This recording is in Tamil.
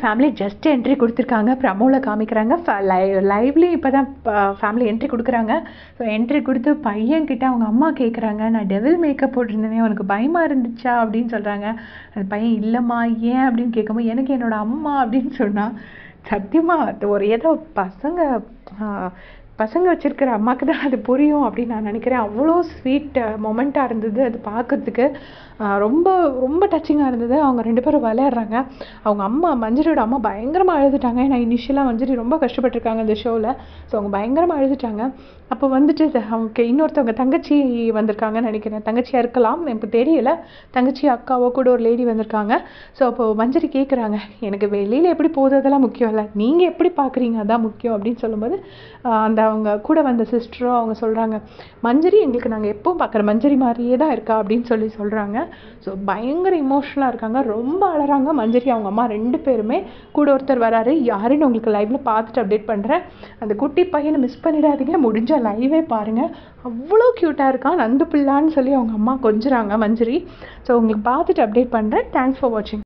ஃபேமிலி ஜஸ்ட் என்ட்ரி கொடுத்துருக்காங்க. ப்ரமோவில் காமிக்கிறாங்க. லைவ்லி இப்போ தான் ஃபேமிலி என்ட்ரி கொடுக்குறாங்க. ஸோ என்ட்ரி கொடுத்து பையன்கிட்ட அவங்க அம்மா கேட்குறாங்க, நான் டெவில் மேக்கப் போட்டிருந்தேனே உனக்கு பயமாக இருந்துச்சா அப்படின்னு சொல்கிறாங்க. அந்த பையன் இல்லைம்மா ஏன் அப்படின்னு கேட்கும்போது எனக்கு என்னோடய அம்மா அப்படின்னு சொன்னால் சத்தியமாக அது ஒரு ஏதோ பசங்க வச்சுருக்கிற அம்மாவுக்கு தான் அது புரியும் அப்படின்னு நான் நினைக்கிறேன். அவ்வளோ ஸ்வீட் மொமெண்ட்டாக இருந்தது அது பார்க்கறதுக்கு. ரொம்ப ரொம்ப டச்சிங்காக இருந்தது. அவங்க 2 பேரும் விளையாடுறாங்க. அவங்க அம்மா மஞ்சரியோட அம்மா பயங்கரமாக அழுதுட்டாங்க. ஏன்னா இனிஷியலாக மஞ்சரி ரொம்ப கஷ்டப்பட்டுருக்காங்க இந்த ஷோவில். ஸோ அவங்க பயங்கரமாக அழுதுட்டாங்க. அப்போ வந்துட்டு அவங்க இன்னொருத்தவங்க தங்கச்சி வந்திருக்காங்கன்னு நினைக்கிறேன். தங்கச்சியாக இருக்கலாம், எனக்கு தெரியல. தங்கச்சி அக்காவோ கூட ஒரு லேடி வந்திருக்காங்க. ஸோ அப்போது மஞ்சரி கேட்குறாங்க, எனக்கு வெளியில் எப்படி போகுது அதெல்லாம் முக்கியம் இல்லை, நீங்கள் எப்படி பார்க்குறீங்க அதான் முக்கியம் அப்படின்னு சொல்லும்போது அந்த அவங்க கூட வந்த சிஸ்டரோ அவங்க சொல்கிறாங்க, மஞ்சரி எங்களுக்கு நாங்கள் எப்பவும் பார்க்குற மஞ்சரி மாதிரியே தான் இருக்கா அப்படின்னு சொல்கிறாங்க. ஸோ பயங்கர இமோஷனலாக இருக்காங்க. ரொம்ப அழறாங்க மஞ்சரி அவங்க அம்மா 2 பேருமே. கூட ஒருத்தர் வராரு, யாருன்னு உங்களுக்கு லைவில் பார்த்துட்டு அப்டேட் பண்ணுறேன். அந்த குட்டி பையனை மிஸ் பண்ணிடாதீங்க, முடிஞ்ச லைவே பாருங்கள். அவ்வளோ க்யூட்டாக இருக்கான், நந்து பிள்ளான்னு சொல்லி அவங்க அம்மா கொஞ்சுறாங்க மஞ்சரி. ஸோ உங்களுக்கு பார்த்துட்டு அப்டேட் பண்ணுறேன். தேங்க்ஸ் ஃபார் வாட்சிங்.